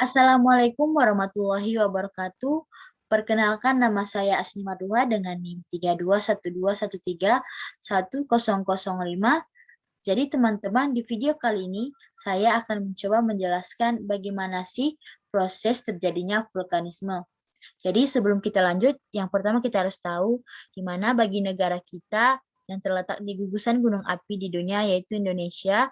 Assalamualaikum warahmatullahi wabarakatuh. Perkenalkan nama saya Asni Madua dengan NIM 3212131005. Jadi teman-teman, di video kali ini saya akan mencoba menjelaskan bagaimana sih proses terjadinya vulkanisme. Jadi sebelum kita lanjut, yang pertama kita harus tahu di mana bagi negara kita yang terletak di gugusan gunung api di dunia yaitu Indonesia,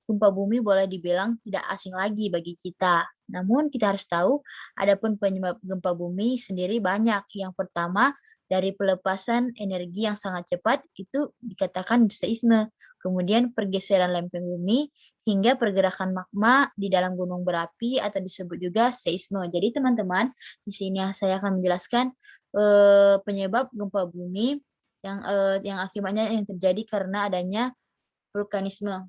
gempa bumi boleh dibilang tidak asing lagi bagi kita. Namun kita harus tahu, adapun penyebab gempa bumi sendiri banyak. Yang pertama, dari pelepasan energi yang sangat cepat itu dikatakan seisme. Kemudian pergeseran lempeng bumi hingga pergerakan magma di dalam gunung berapi atau disebut juga seisme. Jadi teman-teman, di sini saya akan menjelaskan penyebab gempa bumi yang akibatnya yang terjadi karena adanya vulkanisme.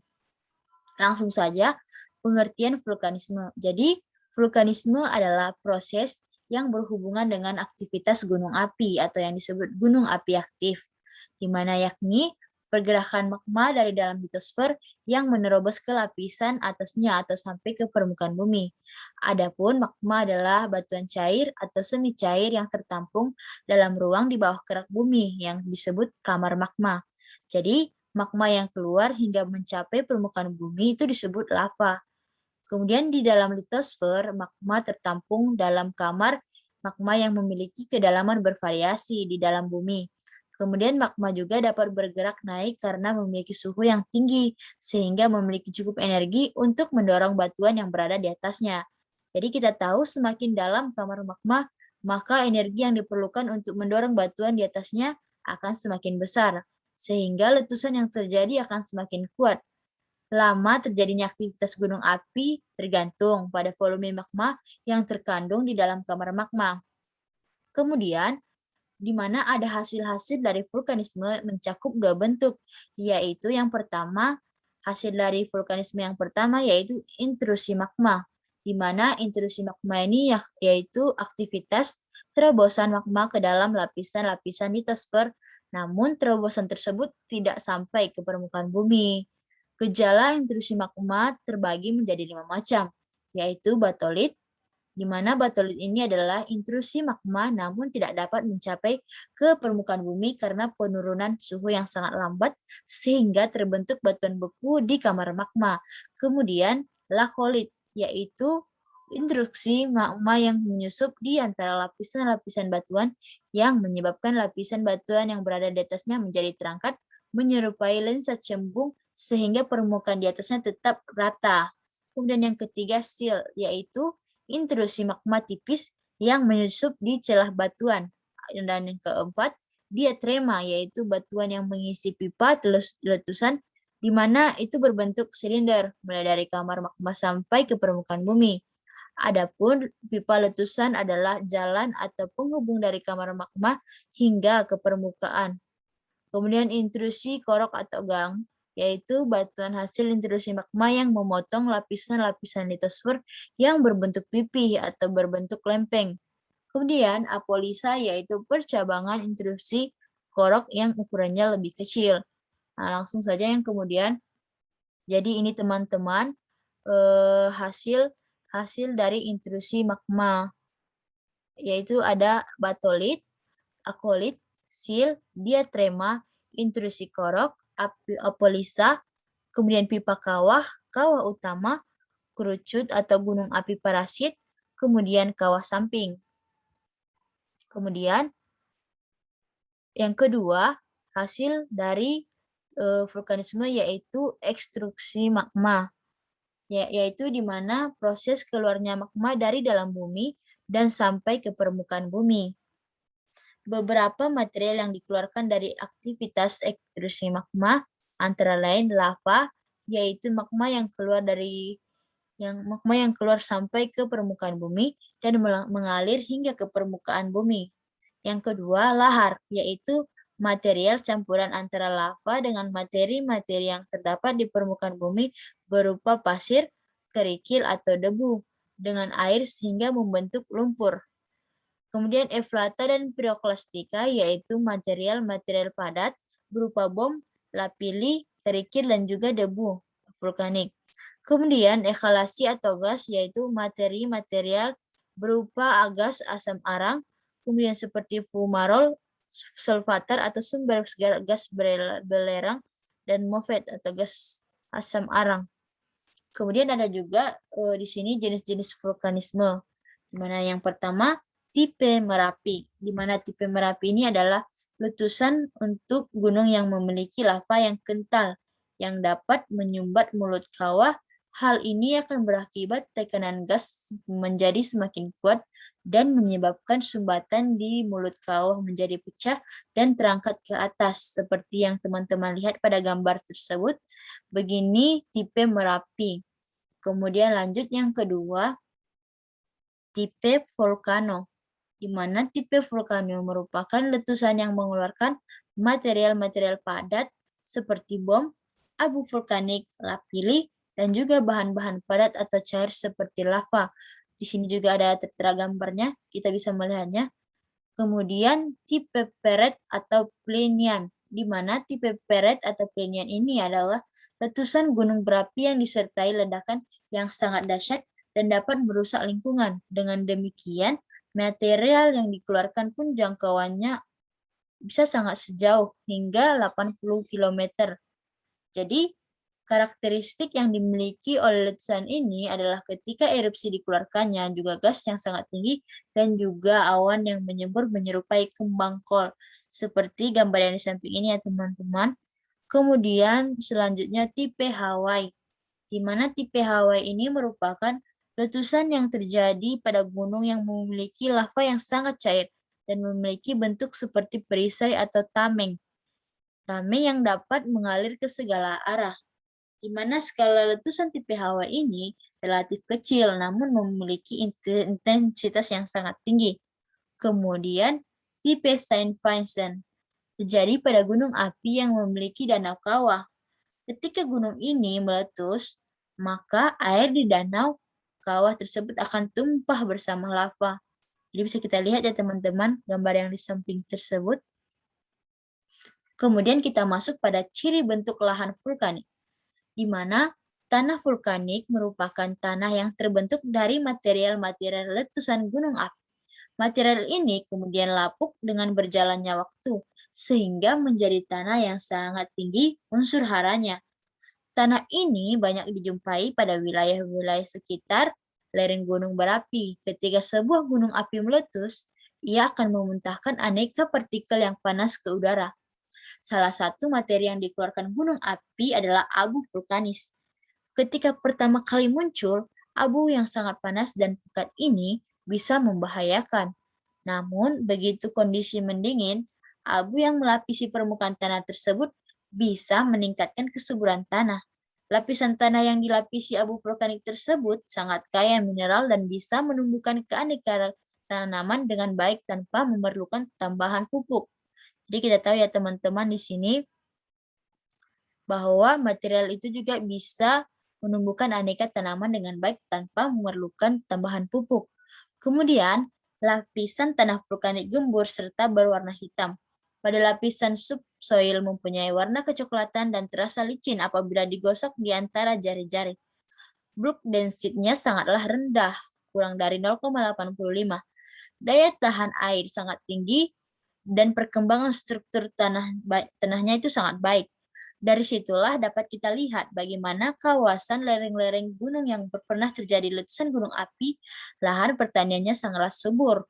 Langsung saja, pengertian vulkanisme. Jadi, vulkanisme adalah proses yang berhubungan dengan aktivitas gunung api atau yang disebut gunung api aktif, di mana yakni pergerakan magma dari dalam litosfer yang menerobos ke lapisan atasnya atau sampai ke permukaan bumi. Adapun magma adalah batuan cair atau semi cair yang tertampung dalam ruang di bawah kerak bumi yang disebut kamar magma. Jadi, magma yang keluar hingga mencapai permukaan bumi itu disebut lava. Kemudian di dalam litosfer, magma tertampung dalam kamar magma yang memiliki kedalaman bervariasi di dalam bumi. Kemudian magma juga dapat bergerak naik karena memiliki suhu yang tinggi, sehingga memiliki cukup energi untuk mendorong batuan yang berada di atasnya. Jadi kita tahu semakin dalam kamar magma, maka energi yang diperlukan untuk mendorong batuan di atasnya akan semakin besar, sehingga letusan yang terjadi akan semakin kuat. Lama terjadinya aktivitas gunung api tergantung pada volume magma yang terkandung di dalam kamar magma. Kemudian, di mana ada hasil-hasil dari vulkanisme mencakup dua bentuk, yaitu yang pertama, hasil dari vulkanisme yang pertama yaitu intrusi magma, di mana intrusi magma ini yaitu aktivitas terobosan magma ke dalam lapisan-lapisan litosfer, namun terobosan tersebut tidak sampai ke permukaan bumi. Gejala intrusi magma terbagi menjadi 5 macam, yaitu batolit, di mana batolit ini adalah intrusi magma namun tidak dapat mencapai ke permukaan bumi karena penurunan suhu yang sangat lambat sehingga terbentuk batuan beku di kamar magma. Kemudian lakolit, yaitu intrusi magma yang menyusup di antara lapisan-lapisan batuan yang menyebabkan lapisan batuan yang berada di atasnya menjadi terangkat menyerupai lensa cembung sehingga permukaan di atasnya tetap rata. Kemudian yang ketiga sil, yaitu intrusi magma tipis yang menyusup di celah batuan. Dan yang keempat, diatrema, yaitu batuan yang mengisi pipa letusan di mana itu berbentuk silinder, mulai dari kamar magma sampai ke permukaan bumi. Adapun pipa letusan adalah jalan atau penghubung dari kamar magma hingga ke permukaan. Kemudian intrusi korok atau gang, yaitu batuan hasil intrusi magma yang memotong lapisan-lapisan litosfer yang berbentuk pipih atau berbentuk lempeng. Kemudian apolisa, yaitu percabangan intrusi korok yang ukurannya lebih kecil. Nah, langsung saja yang kemudian, jadi ini teman-teman hasil dari intrusi magma, yaitu ada batolit, akolit, sil, diatrema, intrusi korok, apolisa, kemudian pipa kawah, kawah utama, kerucut atau gunung api parasit, kemudian kawah samping. Kemudian yang kedua, hasil dari vulkanisme yaitu ekstruksi magma, yaitu di mana proses keluarnya magma dari dalam bumi dan sampai ke permukaan bumi. Beberapa material yang dikeluarkan dari aktivitas ekstrusi magma antara lain lava, yaitu magma yang keluar sampai ke permukaan bumi dan mengalir hingga ke permukaan bumi. Yang kedua, lahar, yaitu material campuran antara lava dengan materi-materi yang terdapat di permukaan bumi berupa pasir, kerikil, atau debu dengan air sehingga membentuk lumpur. Kemudian eflata dan piroklastika, yaitu material-material padat berupa bom, lapili, kerikil, dan juga debu vulkanik. Kemudian ekhalasi atau gas yaitu materi material berupa gas asam arang, kemudian seperti fumarol, sulfatar atau sumber gas belerang, dan MOFET atau gas asam arang. Kemudian ada juga di sini jenis-jenis vulkanisme. Di mana yang pertama tipe Merapi, di mana tipe Merapi ini adalah letusan untuk gunung yang memiliki lava yang kental yang dapat menyumbat mulut kawah. Hal ini akan berakibat tekanan gas menjadi semakin kuat dan menyebabkan sumbatan di mulut kawah menjadi pecah dan terangkat ke atas seperti yang teman-teman lihat pada gambar tersebut. Begini tipe Merapi. Kemudian lanjut yang kedua, tipe volcano, di mana tipe volcano merupakan letusan yang mengeluarkan material-material padat seperti bom, abu vulkanik, lapilli, dan juga bahan-bahan padat atau cair seperti lava. Di sini juga ada tertera gambarnya, kita bisa melihatnya. Kemudian tipe peret atau plinian, di mana tipe peret atau plinian ini adalah letusan gunung berapi yang disertai ledakan yang sangat dahsyat dan dapat merusak lingkungan. Dengan demikian, material yang dikeluarkan pun jangkauannya bisa sangat sejauh hingga 80 km. Jadi, karakteristik yang dimiliki oleh letusan ini adalah ketika erupsi dikeluarkannya juga gas yang sangat tinggi dan juga awan yang menyembur menyerupai kembang kol. Seperti gambar yang di samping ini ya teman-teman. Kemudian selanjutnya tipe Hawaii, di mana tipe Hawaii ini merupakan letusan yang terjadi pada gunung yang memiliki lava yang sangat cair dan memiliki bentuk seperti perisai atau tameng. Tameng yang dapat mengalir ke segala arah, di mana skala letusan tipe Hawaii ini relatif kecil namun memiliki intensitas yang sangat tinggi. Kemudian, tipe Saint Vincent terjadi pada gunung api yang memiliki danau kawah. Ketika gunung ini meletus, maka air di danau kawah tersebut akan tumpah bersama lava. Jadi bisa kita lihat ya teman-teman gambar yang di samping tersebut. Kemudian kita masuk pada ciri bentuk lahan vulkanik, di mana tanah vulkanik merupakan tanah yang terbentuk dari material-material letusan gunung api. Material ini kemudian lapuk dengan berjalannya waktu, sehingga menjadi tanah yang sangat tinggi unsur haranya. Tanah ini banyak dijumpai pada wilayah-wilayah sekitar lereng gunung berapi. Ketika sebuah gunung api meletus, ia akan memuntahkan aneka partikel yang panas ke udara. Salah satu materi yang dikeluarkan gunung api adalah abu vulkanis. Ketika pertama kali muncul, abu yang sangat panas dan pekat ini bisa membahayakan. Namun, begitu kondisi mendingin, abu yang melapisi permukaan tanah tersebut bisa meningkatkan kesuburan tanah. Lapisan tanah yang dilapisi abu vulkanik tersebut sangat kaya mineral dan bisa menumbuhkan keanekaragaman tanaman dengan baik tanpa memerlukan tambahan pupuk. Jadi kita tahu ya teman-teman di sini bahwa material itu juga bisa menumbuhkan aneka tanaman dengan baik tanpa memerlukan tambahan pupuk. Kemudian, lapisan tanah vulkanik gembur serta berwarna hitam. Pada lapisan subsoil mempunyai warna kecoklatan dan terasa licin apabila digosok di antara jari-jari. Bulk density-nya sangatlah rendah, kurang dari 0,85. Daya tahan air sangat tinggi dan perkembangan struktur tanahnya itu sangat baik. Dari situlah dapat kita lihat bagaimana kawasan lereng-lereng gunung yang pernah terjadi letusan gunung api, lahan pertaniannya sangatlah subur.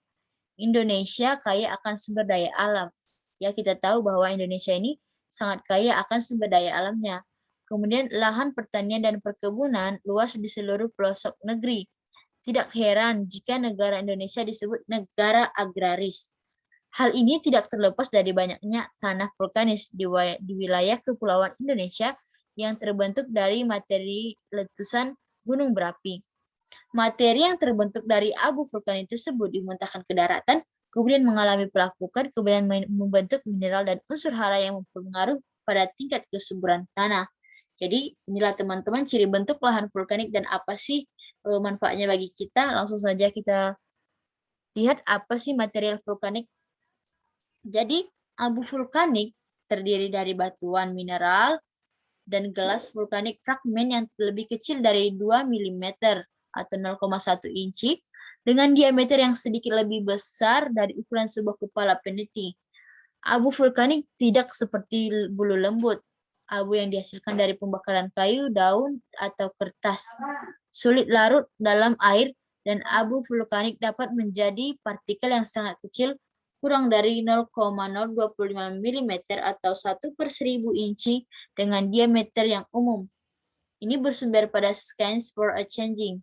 Indonesia kaya akan sumber daya alam. Ya, kita tahu bahwa Indonesia ini sangat kaya akan sumber daya alamnya. Kemudian lahan pertanian dan perkebunan luas di seluruh pelosok negeri. Tidak heran jika negara Indonesia disebut negara agraris. Hal ini tidak terlepas dari banyaknya tanah vulkanis di wilayah kepulauan Indonesia yang terbentuk dari materi letusan gunung berapi. Materi yang terbentuk dari abu vulkanik tersebut dimuntahkan ke daratan, kemudian mengalami pelapukan, kemudian membentuk mineral dan unsur hara yang berpengaruh pada tingkat kesuburan tanah. Jadi inilah teman-teman ciri bentuk lahan vulkanik dan apa sih manfaatnya bagi kita. Langsung saja kita lihat apa sih material vulkanik. Jadi, abu vulkanik terdiri dari batuan mineral dan gelas vulkanik fragmen yang lebih kecil dari 2 mm atau 0,1 inci dengan diameter yang sedikit lebih besar dari ukuran sebuah kepala peneliti. Abu vulkanik tidak seperti bulu lembut, abu yang dihasilkan dari pembakaran kayu, daun, atau kertas. Sulit larut dalam air, dan abu vulkanik dapat menjadi partikel yang sangat kecil, kurang dari 0,025 mm atau 1/1000 inci dengan diameter yang umum. Ini bersumber pada Science for a Changing.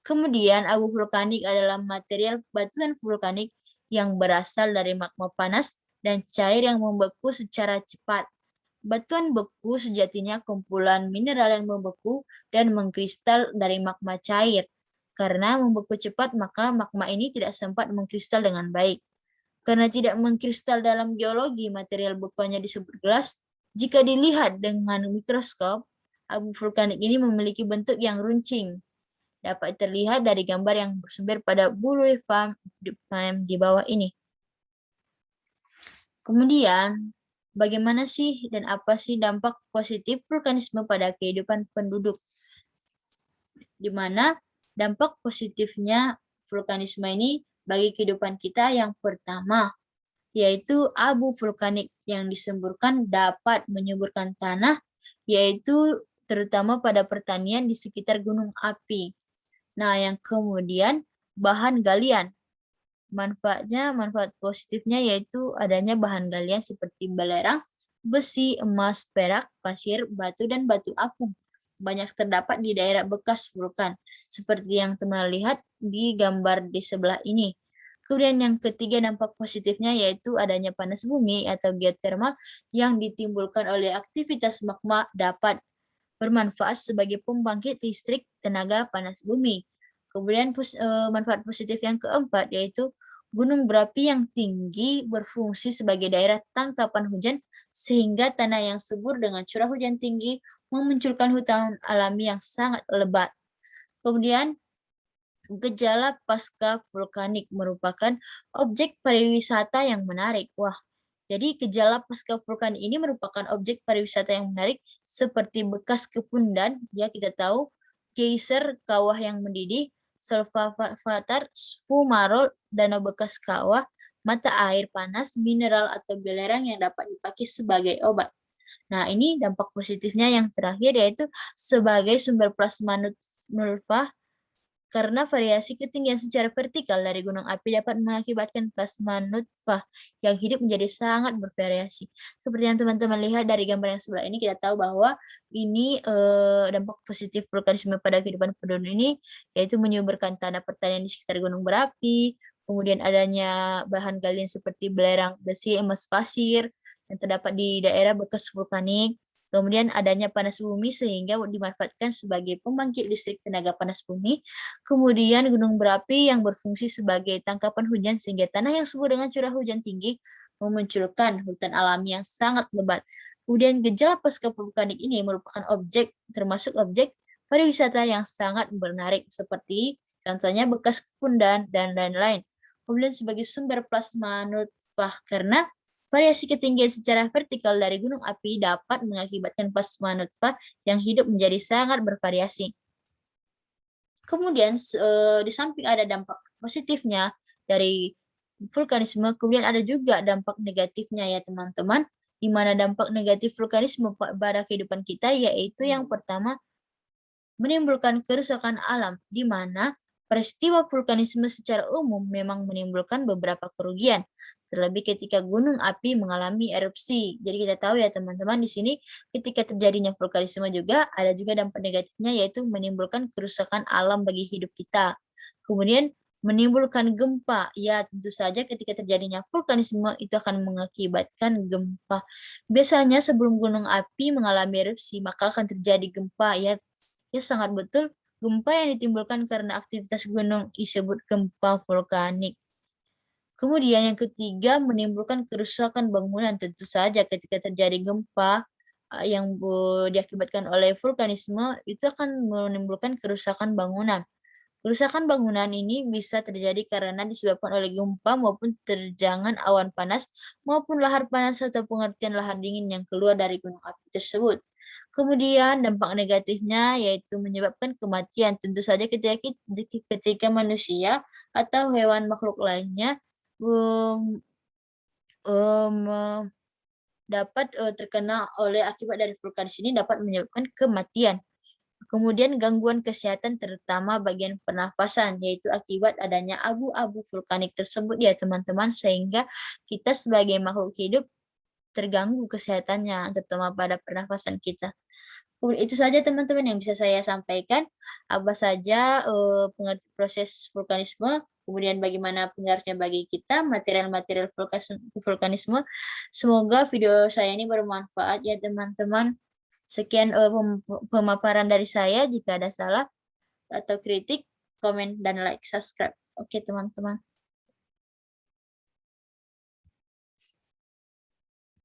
Kemudian, abu vulkanik adalah material batuan vulkanik yang berasal dari magma panas dan cair yang membeku secara cepat. Batuan beku sejatinya kumpulan mineral yang membeku dan mengkristal dari magma cair. Karena membeku cepat, maka magma ini tidak sempat mengkristal dengan baik. Karena tidak mengkristal dalam geologi, material bekuannya disebut gelas. Jika dilihat dengan mikroskop, abu vulkanik ini memiliki bentuk yang runcing. Dapat terlihat dari gambar yang bersumber pada bulu di bawah ini. Kemudian, bagaimana sih dan apa sih dampak positif vulkanisme pada kehidupan penduduk? Di mana dampak positifnya vulkanisme ini bagi kehidupan kita yang pertama, yaitu abu vulkanik yang disemburkan dapat menyuburkan tanah, yaitu terutama pada pertanian di sekitar gunung api. Nah, yang kemudian bahan galian. Manfaat positifnya yaitu adanya bahan galian seperti belerang, besi, emas, perak, pasir, batu, dan batu apung. Banyak terdapat di daerah bekas vulkan, seperti yang teman lihat di gambar di sebelah ini. Kemudian yang ketiga dampak positifnya yaitu adanya panas bumi atau geotermal yang ditimbulkan oleh aktivitas magma dapat bermanfaat sebagai pembangkit listrik tenaga panas bumi. Kemudian manfaat positif yang keempat yaitu gunung berapi yang tinggi berfungsi sebagai daerah tangkapan hujan sehingga tanah yang subur dengan curah hujan tinggi memunculkan hutan alami yang sangat lebat. Kemudian gejala pasca vulkanik merupakan objek pariwisata yang menarik. Wah, jadi gejala pasca vulkanik ini merupakan objek pariwisata yang menarik seperti bekas kepundan, ya kita tahu, geyser, kawah yang mendidih, solvatar, fumarol, danau bekas kawah, mata air panas, mineral atau belerang yang dapat dipakai sebagai obat. Nah, ini dampak positifnya yang terakhir yaitu sebagai sumber plasma nulpa karena variasi ketinggian secara vertikal dari gunung api dapat mengakibatkan plasma nutfah yang hidup menjadi sangat bervariasi. Seperti yang teman-teman lihat dari gambar yang sebelah ini, kita tahu bahwa ini dampak positif vulkanisme pada kehidupan penduduk ini, yaitu menyuburkan tanah pertanian di sekitar gunung berapi, kemudian adanya bahan galian seperti belerang, besi, emas, pasir, yang terdapat di daerah bekas vulkanik, kemudian adanya panas bumi sehingga dimanfaatkan sebagai pembangkit listrik tenaga panas bumi. Kemudian gunung berapi yang berfungsi sebagai tangkapan hujan sehingga tanah yang subur dengan curah hujan tinggi memunculkan hutan alami yang sangat lebat. Kemudian gejala pasca vulkanik ini merupakan termasuk objek pariwisata yang sangat menarik seperti contohnya bekas kepundan dan lain-lain. Kemudian sebagai sumber plasma nutfah karena variasi ketinggian secara vertikal dari gunung api dapat mengakibatkan plasma nutfah yang hidup menjadi sangat bervariasi. Kemudian di samping ada dampak positifnya dari vulkanisme, kemudian ada juga dampak negatifnya ya teman-teman, di mana dampak negatif vulkanisme pada kehidupan kita yaitu yang pertama menimbulkan kerusakan alam, di mana peristiwa vulkanisme secara umum memang menimbulkan beberapa kerugian, terlebih ketika gunung api mengalami erupsi. Jadi kita tahu ya teman-teman di sini ketika terjadinya vulkanisme juga ada juga dampak negatifnya yaitu menimbulkan kerusakan alam bagi hidup kita. Kemudian menimbulkan gempa. Ya, tentu saja ketika terjadinya vulkanisme itu akan mengakibatkan gempa. Biasanya sebelum gunung api mengalami erupsi, maka akan terjadi gempa. Ya sangat betul. Gempa yang ditimbulkan karena aktivitas gunung disebut gempa vulkanik. Kemudian yang ketiga menimbulkan kerusakan bangunan. Tentu saja ketika terjadi gempa yang diakibatkan oleh vulkanisme itu akan menimbulkan kerusakan bangunan. Kerusakan bangunan ini bisa terjadi karena disebabkan oleh gempa maupun terjangan awan panas maupun lahar panas atau pengertian lahar dingin yang keluar dari gunung api tersebut. Kemudian dampak negatifnya yaitu menyebabkan kematian. Tentu saja ketika manusia atau hewan makhluk lainnya um, um, dapat terkena oleh akibat dari vulkanis ini dapat menyebabkan kematian. Kemudian gangguan kesehatan terutama bagian pernafasan, yaitu akibat adanya abu-abu vulkanik tersebut ya teman-teman, sehingga kita sebagai makhluk hidup terganggu kesehatannya, terutama pada pernafasan kita. Itu saja teman-teman yang bisa saya sampaikan, apa saja proses vulkanisme, kemudian bagaimana pengaruhnya bagi kita, material-material vulkanisme. Semoga video saya ini bermanfaat ya teman-teman. Sekian pemaparan dari saya. Jika ada salah atau kritik, komen dan like, subscribe. Oke teman-teman.